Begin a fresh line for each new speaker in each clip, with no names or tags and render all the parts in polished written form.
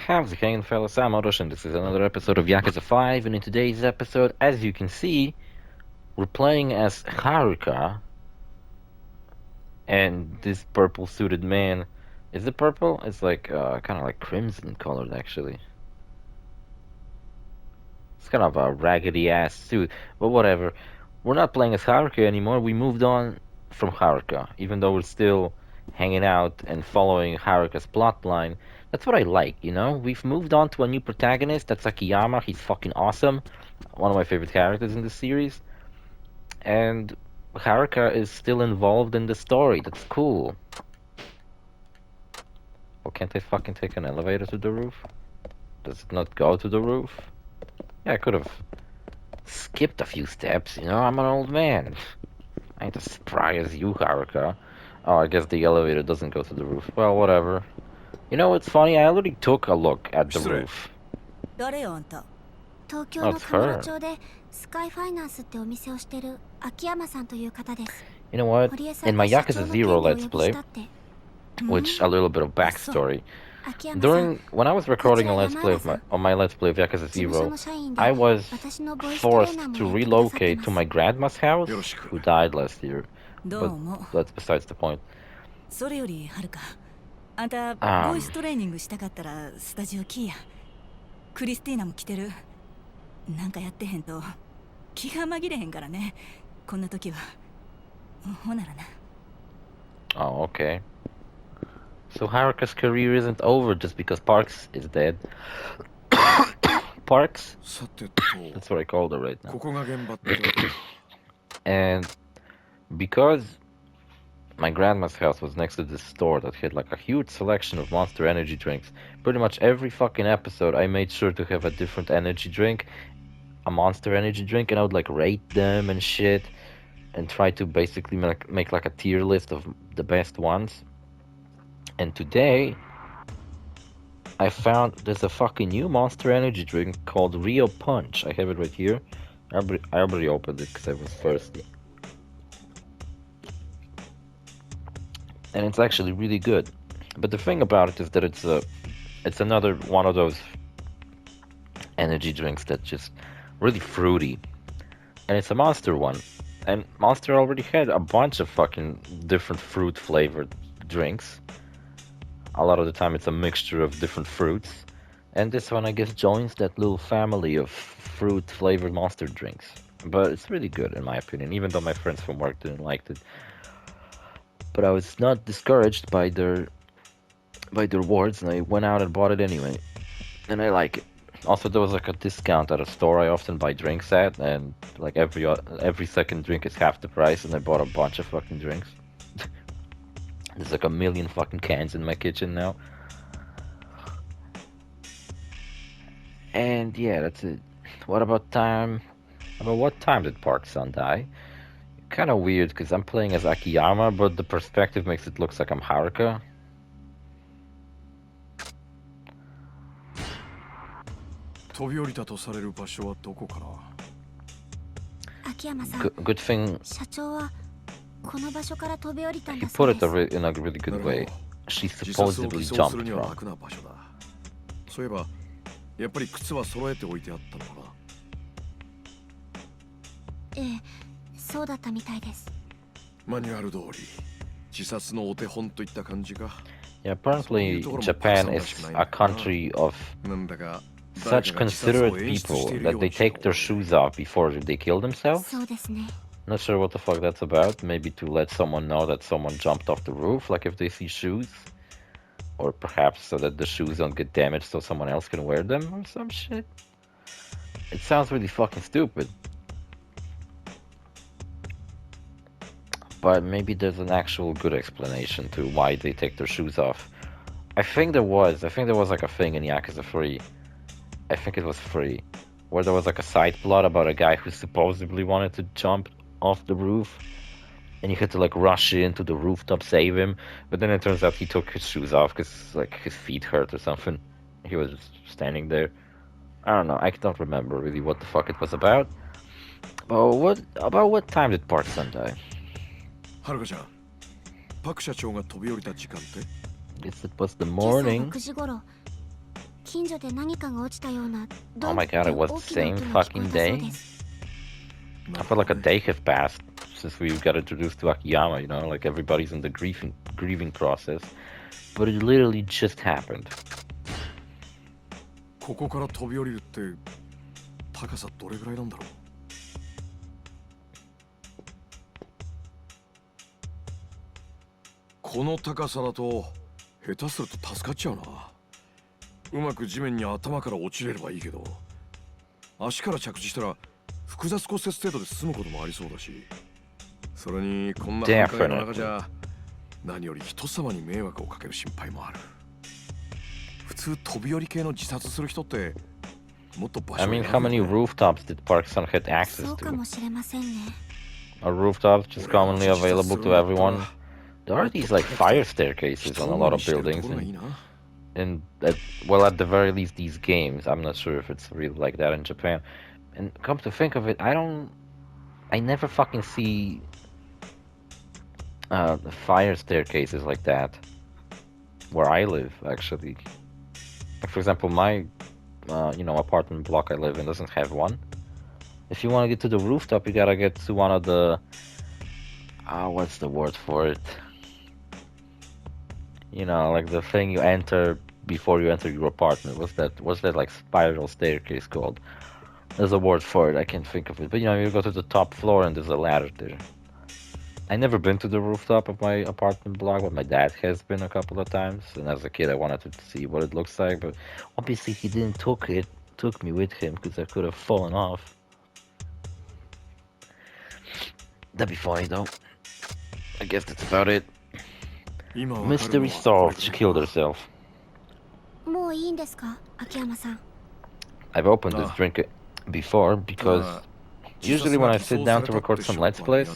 How's it going, fellas? I'm OrosZ, and this is another episode of Yakuza 5, and in today's episode, as you can see, we're playing as Haruka, and this purple-suited man. Is it purple? It's like, kind of like crimson colored, actually. It's kind of a raggedy-ass suit, but whatever. We're not playing as Haruka anymore, we moved on from Haruka, even though we're still hanging out and following Haruka's plotline. That's what I like, you know? We've moved on to a new protagonist, that's Akiyama, he's fucking awesome. One of my favorite characters in the series. And Haruka is still involved in the story, that's cool. Well, can't I fucking take an elevator to the roof? Does it not go to the roof? Yeah, I could have skipped a few steps, you know? I'm an old man. I ain't as spry as you, Haruka. Oh, I guess the elevator doesn't go to the roof. Well, whatever. You know what's funny? I already took a look at the roof. Oh, it's her. You know what? In my Yakuza 0 Let's Play, which, a little bit of backstory, when I was recording a Let's Play on my Let's Play of Yakuza 0, I was forced to relocate to my grandma's house, who died last year. But that's besides the point.
それよりはるか、あんたボイストレーニングしたかったらスタジオ来いや。クリスティーナも来てる。なんかやってへんと気が紛れへんからね。こんな時は。ほならな。
Oh, okay. So Haruka's career isn't over just because Parks is dead. Parks? That's what I called her right now. And because my grandma's house was next to this store that had like a huge selection of Monster energy drinks, pretty much every fucking episode I made sure to have a different energy drink, a Monster energy drink, and I would like rate them and shit, and try to basically make like a tier list of the best ones. And today I found there's a fucking new Monster energy drink called Rio Punch. I have it right here. I already opened it because I was thirsty. And it's actually really good. But the thing about it is that it's another one of those energy drinks that's just really fruity. And it's a Monster one. And Monster already had a bunch of fucking different fruit flavored drinks. A lot of the time it's a mixture of different fruits. And this one, I guess, joins that little family of fruit flavored Monster drinks. But it's really good in my opinion, even though my friends from work didn't like it. But I was not discouraged by their words, and I went out and bought it anyway. And I like it. Also, there was like a discount at a store I often buy drinks at, and like every second drink is half the price, and I bought a bunch of fucking drinks. There's like a million fucking cans in my kitchen now. And yeah, that's it. What about time? What time did Park-san die? Kind of weird because I'm playing as Akiyama, but the perspective makes it look like I'm Haruka. Good thing he put it in a really good way. She supposedly jumped from.
そういえばやっぱり靴は揃えておいてあったのかな。ええ、そうだったみたいです。マニュアル通り自殺のお手本といった感じか。
Yeah, apparently Japan is a country of such considerate people that they take their shoes off before they kill themselves. Not sure what the fuck that's about. Maybe to let someone know that someone jumped off the roof, like if they see shoes. Or perhaps so that the shoes don't get damaged so someone else can wear them or some shit. It sounds really fucking stupid. But maybe there's an actual good explanation to why they take their shoes off. I think there was like a thing in Yakuza 3. I think it was 3. Where there was like a side plot about a guy who supposedly wanted to jump off the roof. And you had to like rush into the rooftop, save him. But then it turns out he took his shoes off because like his feet hurt or something. He was just standing there. I don't know. I don't remember really what the fuck it was about. But what time did Park-san die? Guess it was the morning. Oh my god, it was the same fucking day? I feel like a day has passed since we got introduced to Akiyama, you know, like everybody's in the grieving process. But it literally just happened.
ここから飛び降りるって高さどれぐらいなんだろう。この高さだと下手すると助かっちゃうな。うまく地面に頭から落ちれればいいけど、足から着地したら複雑骨折程度で済むこともありそうだし、それにこんな半壊の中じゃ何より人様に迷惑をかける心配もある。普通飛び降り系の自殺する人ってもっと場所
I mean, how many rooftops did Park-san had access to? Are rooftops just commonly available to everyone? There are these like fire staircases on a lot of buildings, and well, at the very least, these games. I'm not sure if it's really like that in Japan. And come to think of it, I never fucking see fire staircases like that where I live. Actually, like, for example, my apartment block I live in doesn't have one. If you want to get to the rooftop, you gotta get to one of the what's the word for it? You know, like the thing you enter before you enter your apartment. What's that like spiral staircase called? There's a word for it, I can't think of it. But you know, you go to the top floor and there's a ladder there. I never been to the rooftop of my apartment block, but my dad has been a couple of times. And as a kid, I wanted to see what it looks like, but obviously he didn't took me with him because I could have fallen off. That'd be funny though. I guess that's about it. Mystery solved. She killed herself. I've opened this drink before because usually when I sit down to record some Let's Plays,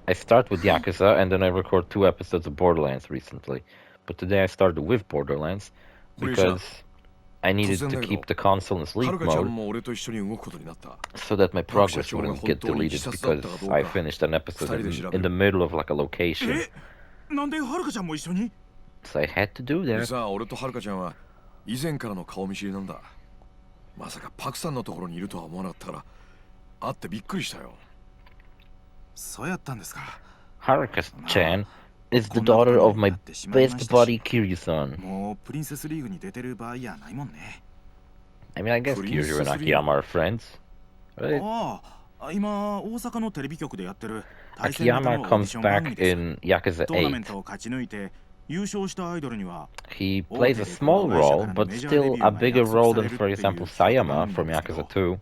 I start with YAKUZA and then I record 2 episodes of Borderlands recently. But today I started with Borderlands because I needed to keep the console in sleep mode so that my progress wouldn't get deleted because I finished an episode in the middle of like a location. So I had to do that.
以前からの顔見知りなんだ。まさかパクさんのところにいるとは思わなかったから会ってびっくりしたよ。そうやったんですか。
Haruka-chan is the daughter of my best buddy Kiryu-san.
もうプリンセスリーグに出てる場合やないもんね。
I mean, I guess Kiryu and Akiyama are friends, right?
ああ、今大阪のテレビ局でやってる。
Akiyama comes back in Yakuza 8. He plays a small role, but still a bigger role than, for example, Sayama from Yakuza 2.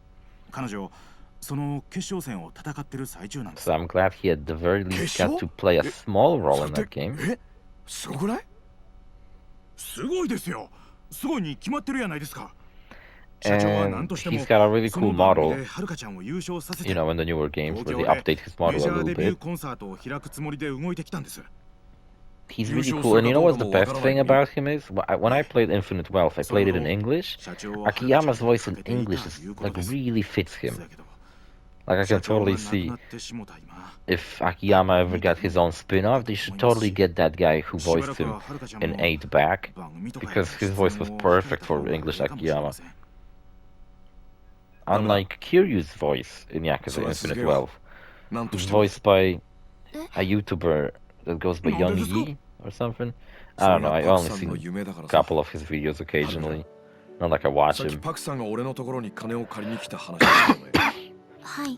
So I'm glad he at the very least got to play a small role in that game. And he's got a really cool model, you know, in the newer games where they update his model a little bit. He's really cool, and you know what the best thing about him is? When I played Infinite Wealth, I played it in English. Akiyama's voice in English is, like, really fits him. Like, I can totally see if Akiyama ever got his own spin-off, they should totally get that guy who voiced him in 8 back, because his voice was perfect for English Akiyama. Unlike Kiryu's voice in Yakuza Infinite Wealth, who's voiced by a YouTuber that goes by Young Yi or something. I don't know, I only seen a couple of his videos occasionally. Not like I watch him.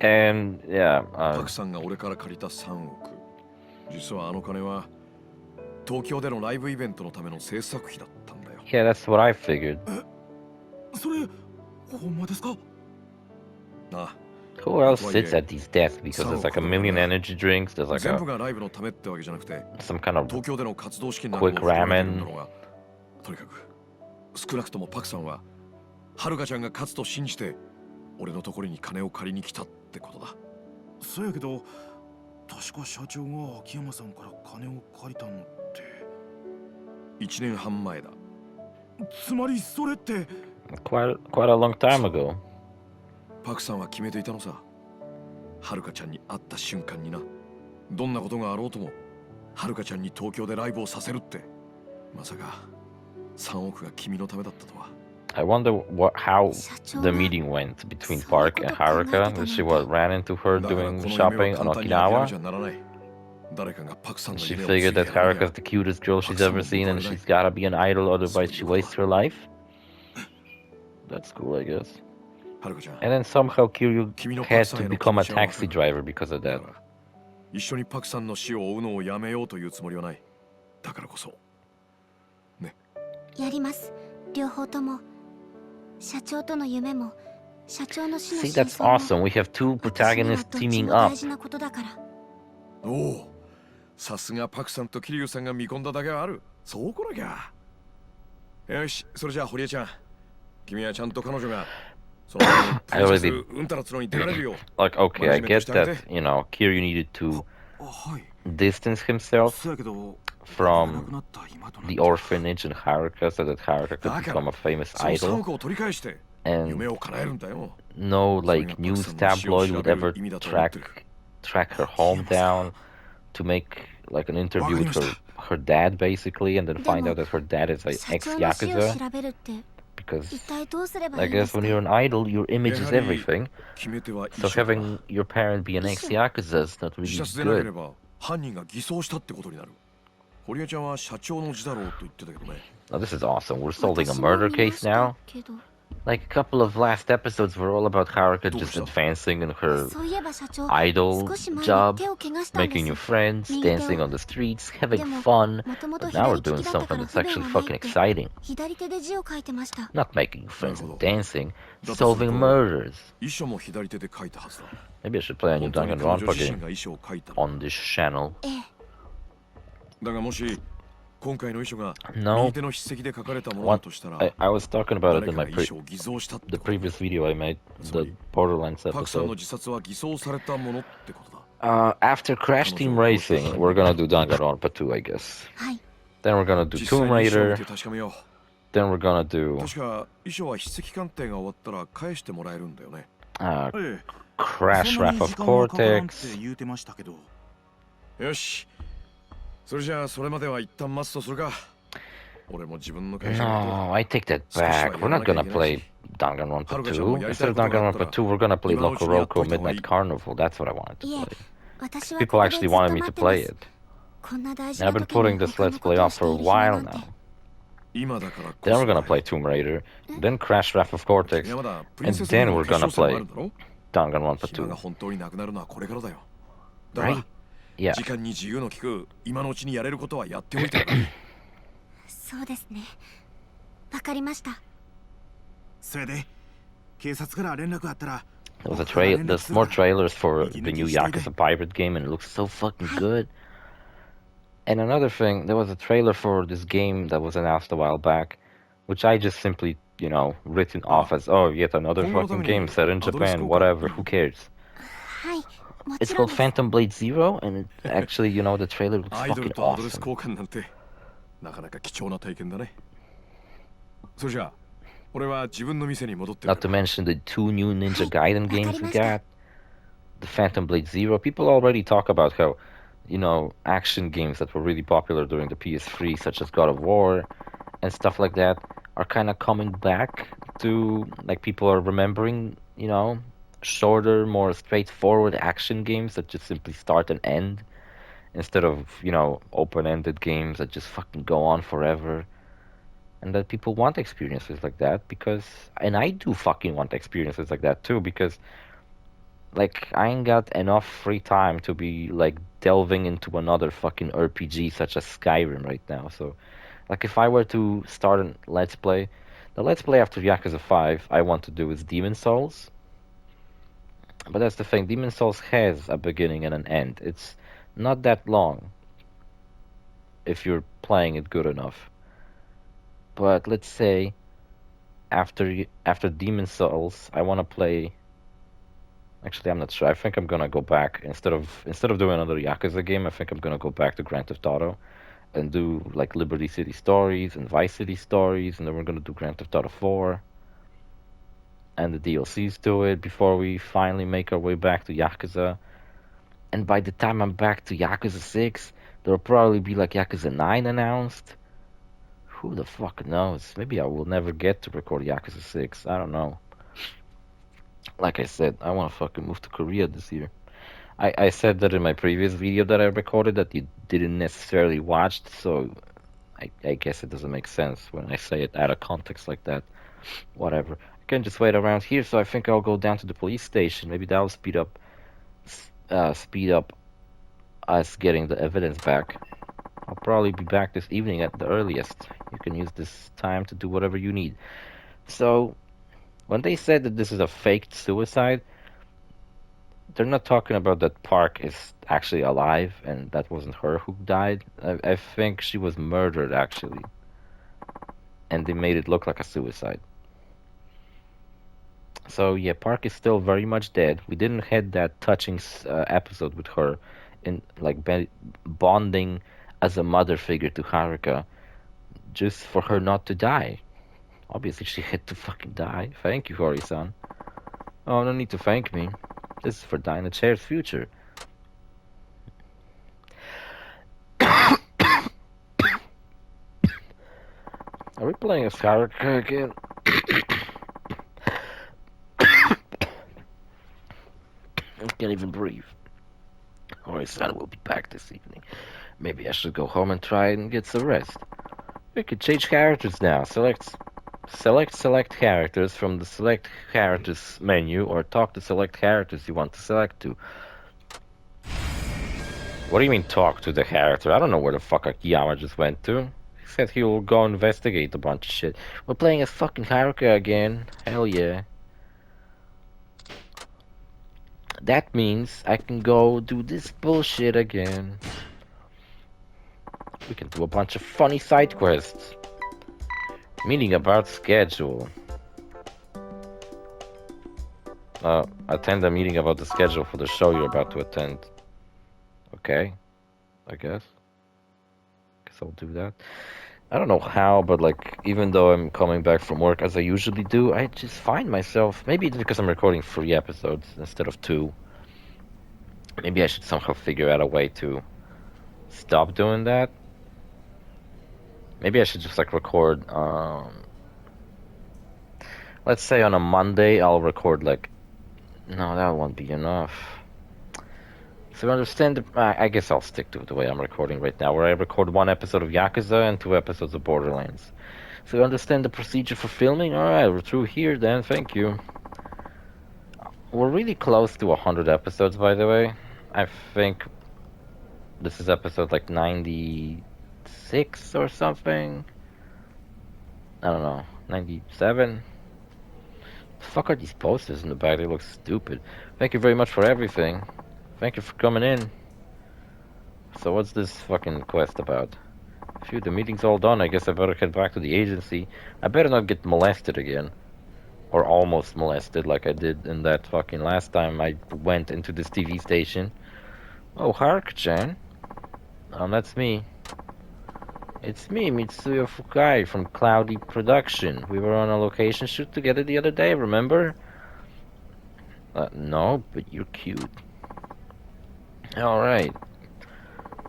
And yeah, yeah, that's what I figured. Who else sits at these desks? Because there's like a million energy drinks, there's like some kind of quick ramen.
少なくともパクさんははるかちゃんが勝つと信じて俺のところに金を借りに来たってことだ。そうやけど確か社長が秋山さんから金を借りたのって1年半前だ。つまりそれって
quite a long time ago.
パクさんは決めていたのさ。はるかちゃんに会った瞬間にな。どんなことがあろうともはるかちゃんに東京でライブをさせるって。まさか3億が君のためだったとは。
I wonder how the meeting went between Park and Haruka. That she ran into her doing shopping on Okinawa. And she figured that Haruka's the cutest girl she's ever seen and she's gotta be an idol, otherwise she wastes her life. That's cool, I guess. And then somehow Kiryu had to become a taxi driver because of that.
一緒にパクさんの死を追うのをやめようというつもりはない。だからこそ。ね。
やります。両方とも。社長との夢も、社長の死の
See, that's awesome. We have two protagonists teaming up.
大事なことだから。
おお、さすがパクさんと桐生さんが見込んだだけはある。そうこなきゃ。よし、それじゃあ堀江ちゃん、君はちゃんと彼女が。
I already like okay, I get that, you know, Kiryu needed to distance himself from the orphanage in Haruka so that Haruka could become a famous idol. And no like news tabloid would ever track her home down to make like an interview with her dad basically, and then find out that her dad is an ex-Yakuza. Because I guess when you're an idol, your image is everything. So having your parent be an ex-Yakuza is not really good. Oh, this is awesome. We're solving a murder case now. Like a couple of last episodes were all about Haruka just advancing in her idol job, making new friends, dancing on the streets, having fun. But now we're doing something that's actually fucking exciting. Not making friends and dancing, solving murders. Maybe I should play a new Danganronpa game on this channel. No. I was talking about it in my the previous video I made, the Borderlands episode. After Crash Team Racing, we're gonna do Danganronpa 2, I guess. Then we're gonna do Tomb Raider. Then we're gonna do Crash Wrath of Cortex. No, I take that back. We're not gonna play Danganronpa 2. Instead of Danganronpa 2, we're gonna play Lokoroko Midnight Carnival. That's what I wanted to play. People actually wanted me to play it. And I've been putting this Let's Play off for a while now. Then we're gonna play Tomb Raider, then Crash Wrath of Cortex, and then we're gonna play Danganronpa 2. Right? Yeah.
そうですね。わかりました。それで警察から連絡あったら。
There's more trailers for the new Yakuza Pirate game, and it looks so fucking good. And another thing, there was a trailer for this game that was announced a while back, which I just simply, you know, written off as, oh, yet another fucking game set in Japan, whatever, who cares? It's called Phantom Blade Zero, and it actually, you know, the trailer looks fucking awesome. Not to mention the two new Ninja Gaiden games we got. The Phantom Blade Zero. People already talk about how, you know, action games that were really popular during the PS3, such as God of War and stuff like that, are kind of coming back to, like, people are remembering, you know, shorter, more straightforward action games that just simply start and end instead of, you know, open-ended games that just fucking go on forever. And that people want experiences like that because, and I do fucking want experiences like that too, because, like, I ain't got enough free time to be, like, delving into another fucking RPG such as Skyrim right now. So, like, if I were to start a Let's Play, the Let's Play after Yakuza 5 I want to do is Demon Souls. But that's the thing, Demon Souls has a beginning and an end. It's not that long if you're playing it good enough. But let's say after Demon Souls, I want to play. Actually, I'm not sure. I think I'm gonna go back instead of doing another Yakuza game. I think I'm gonna go back to Grand Theft Auto and do like Liberty City Stories and Vice City Stories, and then we're gonna do Grand Theft Auto 4 and the DLCs to it before we finally make our way back to Yakuza. And by the time I'm back to Yakuza 6, there'll probably be like Yakuza 9 announced. Who the fuck knows? Maybe I will never get to record Yakuza 6. I don't know. Like I said, I want to fucking move to Korea this year. I said that in my previous video that I recorded that you didn't necessarily watch, so I guess it doesn't make sense when I say it out of context like that. Whatever. I can just wait around here, so I think I'll go down to the police station. Maybe that'll speed up us getting the evidence back. I'll probably be back this evening at the earliest. You can use this time to do whatever you need. So, when they said that this is a faked suicide, they're not talking about that Park is actually alive and that wasn't her who died. I think she was murdered, actually. And they made it look like a suicide. So, yeah, Park is still very much dead. We didn't have that touching episode with her in, like, bonding as a mother figure to Haruka just for her not to die. Obviously, she had to fucking die. Thank you, Hori-san. Oh, no need to thank me. This is for Dinah Chair's future. Are we playing as Haruka again? I can't even breathe. Hori-san will be back this evening. Maybe I should go home and try and get some rest. We could change characters now. Select characters from the select characters menu, or talk to select characters you want to select to. What do you mean talk to the character? I don't know where the fuck Akiyama just went to. He said he will go investigate a bunch of shit. We're playing as fucking Haruka again. Hell yeah. That means I can go do this bullshit again. We can do a bunch of funny side quests. Meeting about schedule. Attend a meeting about the schedule for the show you're about to attend. Okay, I guess I'll do that. I don't know how, but like, even though I'm coming back from work as I usually do, I just find myself, maybe it's because I'm recording 3 episodes instead of 2. Maybe I should somehow figure out a way to stop doing that. Maybe I should just like record, let's say on a Monday I'll record like, no, that won't be enough. So understand, I guess I'll stick to the way I'm recording right now, where I record 1 episode of Yakuza and 2 episodes of Borderlands. So you understand the procedure for filming? Alright, we're through here then, thank you. We're really close to 100 episodes, by the way. I think this is episode like 96 or something. I don't know, 97? The fuck are these posters in the back? They look stupid. Thank you very much for everything. Thank you for coming in. So what's this fucking quest about? Phew, the meeting's all done. I guess I better head back to the agency. I better not get molested again. Or almost molested like I did in that fucking last time I went into this TV station. Oh, Haruka-chan. That's me. It's me, Mitsuyo Fukai from Cloudy Production. We were on a location shoot together the other day, remember? No, but you're cute. Alright.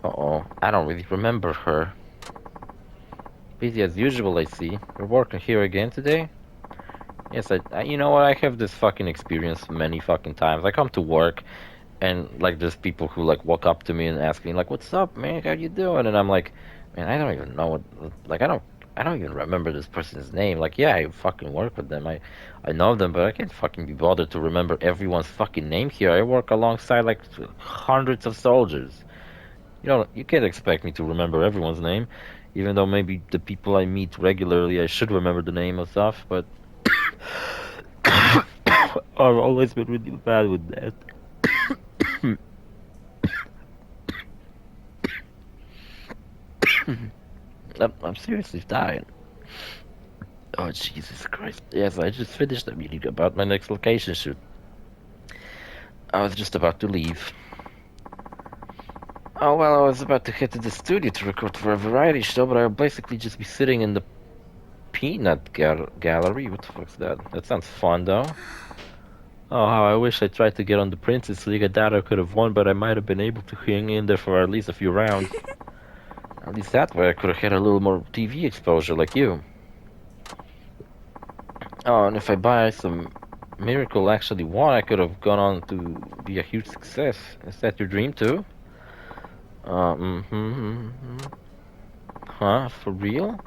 Uh-oh, I don't really remember her. Busy as usual, I see. You're working here again today? Yes, I you know what, I have this fucking experience many fucking times. I come to work, and like there's people who like walk up to me and ask me like, "What's up, man? How you doing?" And I'm like, "Man, I don't even know what, like I don't even remember this person's name. Like, yeah, I fucking work with them. I know them, but I can't fucking be bothered to remember everyone's fucking name here. I work alongside like hundreds of soldiers. You know, you can't expect me to remember everyone's name, even though maybe the people I meet regularly I should remember the name of stuff, but I've always been really bad with that." I'm seriously dying. Oh, Jesus Christ. Yes, I just finished a meeting about my next location shoot. I was just about to leave. Oh, well, I was about to head to the studio to record for a variety show, but I'll basically just be sitting in the peanut gallery. What the fuck's that? That sounds fun, though. Oh, how I wish I tried to get on the Princess League. I doubt I could have won, but I might have been able to hang in there for at least a few rounds. At least that way I could have had a little more TV exposure like you. Oh, and if I buy some Miracle Actually Won, I could have gone on to be a huge success. Is that your dream too? Huh? For real?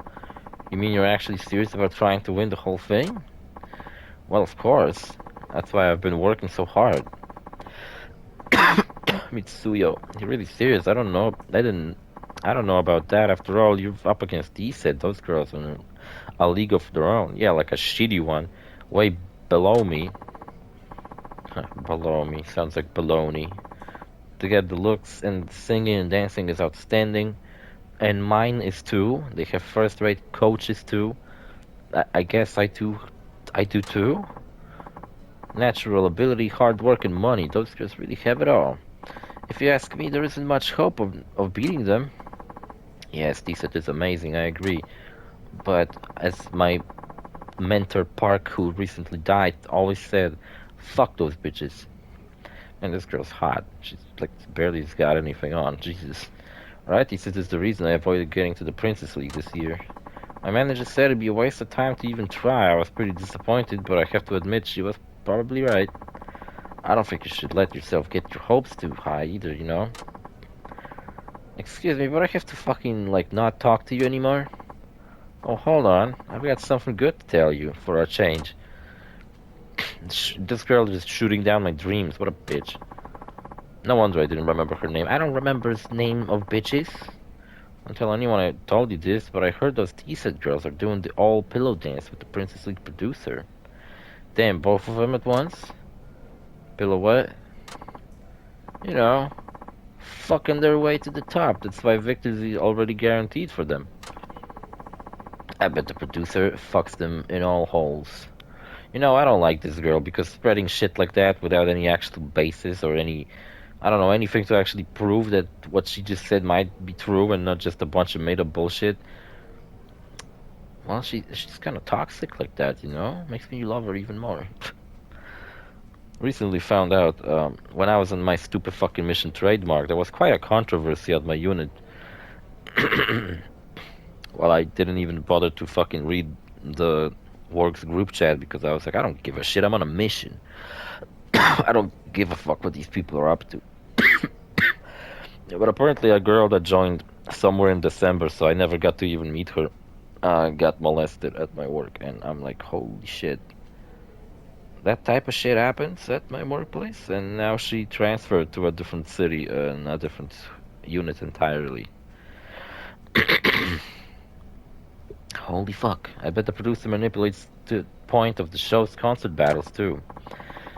You mean you're actually serious about trying to win the whole thing? Well, of course. That's why I've been working so hard. Mitsuyo, you're really serious? I don't know. I don't know about that. After all, you're up against DZ. Those girls are in a league of their own. Yeah, like a shitty one. Way below me. Below me. Sounds like baloney. To get the looks and singing and dancing is outstanding. And mine is too. They have first-rate coaches too. I guess I do too. Natural ability, hard work, and money. Those girls really have it all. If you ask me, there isn't much hope of beating them. Yes, DZ is amazing, I agree. But as my mentor Park, who recently died, always said, fuck those bitches. And this girl's hot. She's like barely got anything on. Jesus. Right? DZ is the reason I avoided getting to the Princess League this year. My manager said it'd be a waste of time to even try. I was pretty disappointed, but I have to admit she was probably right. I don't think you should let yourself get your hopes too high either, you know? Excuse me, but I have to fucking, like, not talk to you anymore? Oh, hold on. I've got something good to tell you, for a change. This girl is shooting down my dreams. What a bitch. No wonder I didn't remember her name. I don't remember the name of bitches. Don't tell anyone I told you this, but I heard those T-set girls are doing the all-pillow dance with the Princess League producer. Damn, both of them at once? Pillow what? You know, fucking their way to the top. That's why victory is already guaranteed for them. I bet the producer fucks them in all holes. You know, I don't like this girl because spreading shit like that without any actual basis or any, I don't know, anything to actually prove that what she just said might be true and not just a bunch of made-up bullshit. Well, she's kind of toxic like that, you know? Makes me love her even more. Recently found out, when I was on my stupid fucking mission trademark, there was quite a controversy at my unit. Well, I didn't even bother to fucking read the Works group chat because I was like, I don't give a shit, I'm on a mission. I don't give a fuck what these people are up to. But apparently a girl that joined somewhere in December, so I never got to even meet her, got molested at my work, and I'm like, holy shit. That type of shit happens at my workplace, and now she transferred to a different city and a different unit entirely. Holy fuck. I bet the producer manipulates the point of the show's concert battles too.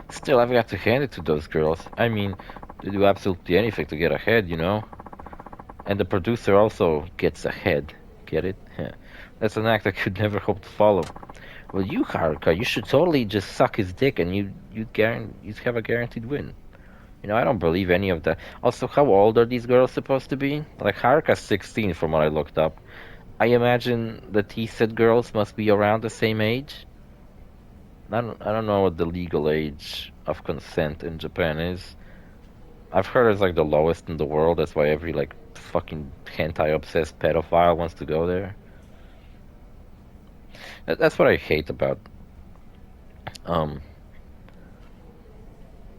Still, I've got to hand it to those girls. I mean, they do absolutely anything to get ahead, you know? And the producer also gets ahead. Get it? That's an act I could never hope to follow. Well, you, Haruka, you should totally just suck his dick and you'd have a guaranteed win. You know, I don't believe any of that. Also, how old are these girls supposed to be? Like, Haruka's 16 from what I looked up. I imagine the T-set girls must be around the same age. I don't know what the legal age of consent in Japan is. I've heard it's like the lowest in the world. That's why every like fucking hentai-obsessed pedophile wants to go there. That's what I hate about.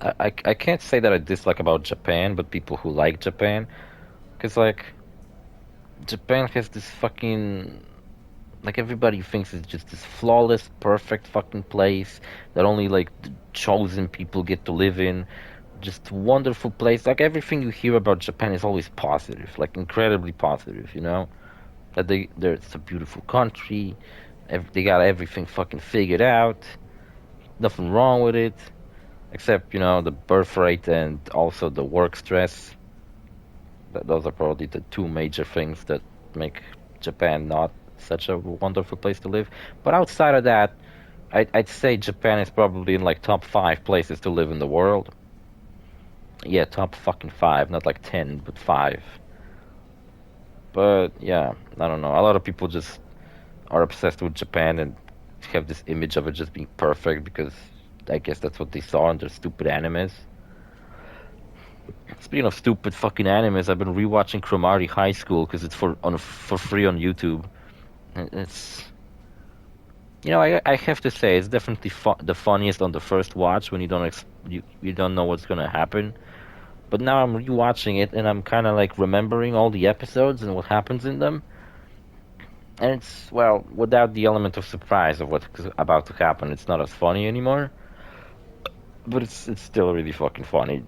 I can't say that I dislike about Japan, but people who like Japan, because like Japan has this fucking, like, everybody thinks it's just this flawless, perfect fucking place that only like the chosen people get to live in. Just wonderful place. Like everything you hear about Japan is always positive, like incredibly positive. You know, that it's a beautiful country. They got everything fucking figured out. Nothing wrong with it, except, you know, the birth rate and also the work stress. Those are probably the two major things that make Japan not such a wonderful place to live. But outside of that, I'd say Japan is probably in like top 5 places to live in the world. Yeah, top fucking 5, not like 10, but 5. But yeah, I don't know. A lot of people just are obsessed with Japan and have this image of it just being perfect because I guess that's what they saw in their stupid animes. Speaking of stupid fucking animes, I've been rewatching Cromartie High School because it's for free on YouTube. It's I have to say it's definitely the funniest on the first watch when you don't know what's gonna happen. But now I'm rewatching it and I'm kind of like remembering all the episodes and what happens in them. And it's without the element of surprise of what's about to happen, it's not as funny anymore. But it's still really fucking funny.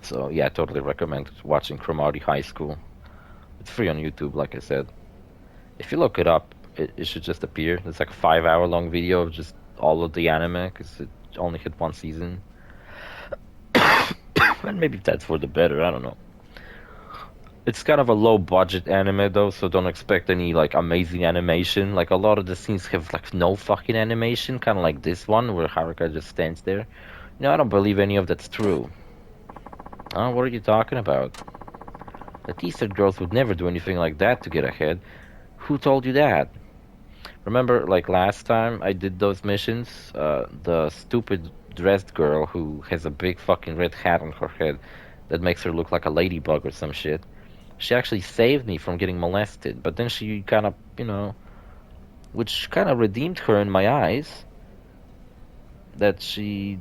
So yeah, I totally recommend watching Cromartie High School. It's free on YouTube, like I said. If you look it up, it should just appear. It's like a 5 hour long video of just all of the anime, because it only hit one season. And maybe that's for the better, I don't know. It's kind of a low budget anime though, so don't expect any like amazing animation. Like a lot of the scenes have like no fucking animation, kind of like this one where Haruka just stands there. I don't believe any of that's true. Oh, what are you talking about? The T-shirt girls would never do anything like that to get ahead. Who told you that? Remember, like last time I did those missions, the stupid dressed girl who has a big fucking red hat on her head that makes her look like a ladybug or some shit. She actually saved me from getting molested, but then she kind of, which kind of redeemed her in my eyes, that she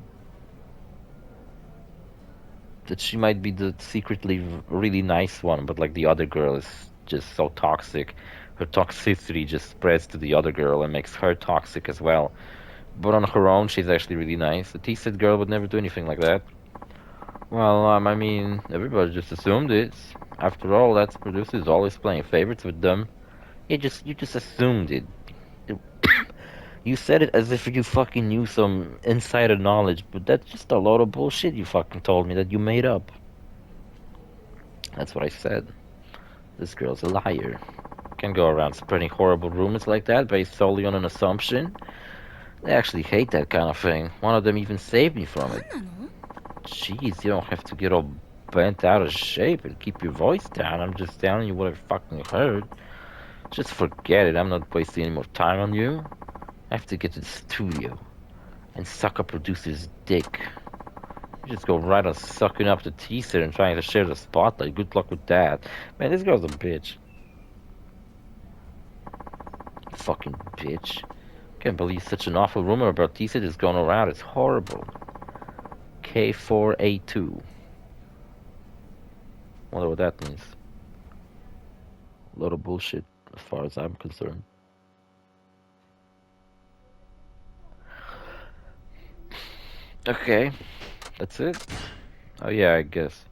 might be the secretly really nice one, but like the other girl is just so toxic. Her toxicity just spreads to the other girl and makes her toxic as well. But on her own, she's actually really nice. The T-set girl would never do anything like that. Well, I mean, everybody just assumed it. After all, that's producers always playing favorites with them. You just assumed it. You said it as if you fucking knew some insider knowledge, but that's just a load of bullshit you fucking told me that you made up. That's what I said. This girl's a liar. Can't go around spreading horrible rumors like that based solely on an assumption. They actually hate that kind of thing. One of them even saved me from it. Jeez, you don't have to get all bent out of shape and keep your voice down. I'm just telling you what I fucking heard. Just forget it. I'm not wasting any more time on you. I have to get to the studio and suck a producer's dick. You just go right on sucking up the teaser and trying to share the spotlight. Good luck with that. Man, this girl's a bitch. Fucking bitch. Can't believe such an awful rumor about T-Set is going around. It's horrible. K4A2. Wonder what that means. A lot of bullshit as far as I'm concerned. Okay. That's it? Oh yeah, I guess.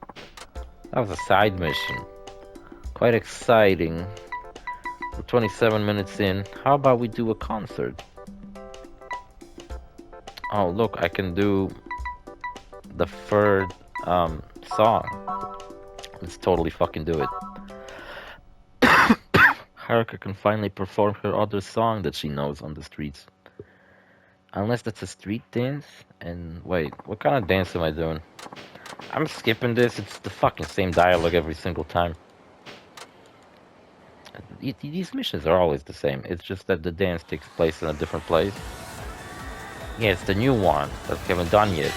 That was a side mission. Quite exciting. We're 27 minutes in. How about we do a concert? Oh, look, I can do the third song. Let's totally fucking do it. Haruka can finally perform her other song that she knows on the streets. Unless that's a street dance. And wait, what kind of dance am I doing? I'm skipping this. It's the fucking same dialogue every single time. These missions are always the same. It's just that the dance takes place in a different place. Yeah, it's the new one that we haven't done yet.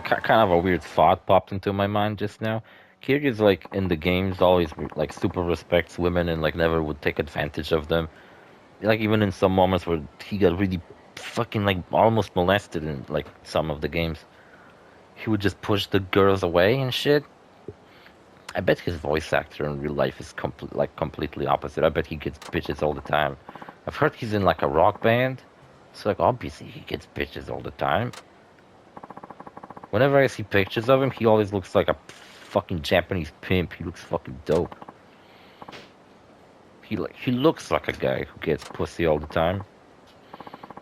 kind of a weird thought popped into my mind just now. Kiryu's like in the games always like super respects women and like never would take advantage of them. Like even in some moments where he got really fucking like almost molested in like some of the games, he would just push the girls away and shit. I bet his voice actor in real life is completely opposite. I bet he gets bitches all the time. I've heard he's in like a rock band, so like obviously he gets bitches all the time. Whenever I see pictures of him, he always looks like a fucking Japanese pimp. He looks fucking dope. He looks like a guy who gets pussy all the time.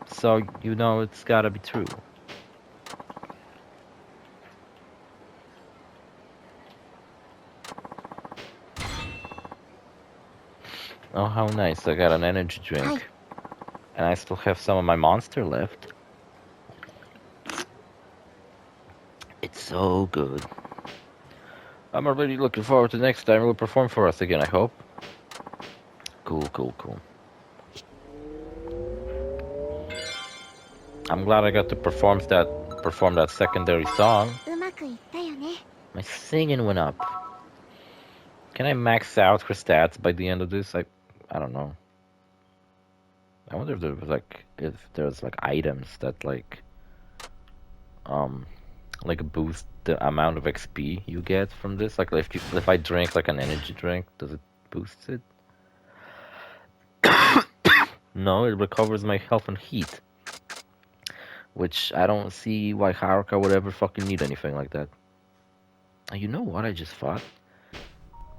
So you know it's gotta be true. Oh, how nice. I got an energy drink. And I still have some of my monster left. It's so good. I'm already looking forward to next time he'll perform for us again, I hope. Cool, cool, cool. I'm glad I got to perform that secondary song. My singing went up. Can I max out her stats by the end of this? I don't know. I wonder if there's like items that like boost the amount of XP you get from this. Like if I drink like an energy drink, does it boost it? No, it recovers my health and heat. Which I don't see why Haruka would ever fucking need anything like that. You know what I just thought?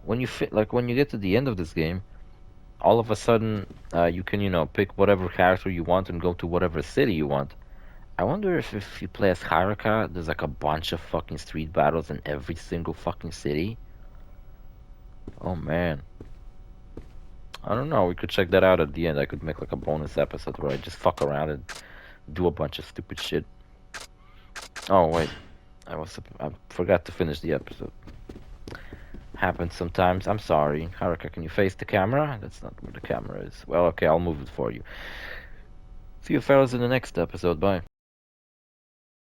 When you get to the end of this game, all of a sudden you can pick whatever character you want and go to whatever city you want. I wonder if you play as Haruka, there's like a bunch of fucking street battles in every single fucking city. Oh man. I don't know, we could check that out at the end. I could make like a bonus episode where I just fuck around and do a bunch of stupid shit. Oh wait, I forgot to finish the episode. Happens sometimes. I'm sorry. Haruka, can you face the camera? That's not where the camera is. Well, okay, I'll move it for you. See you fellas in the next episode. Bye.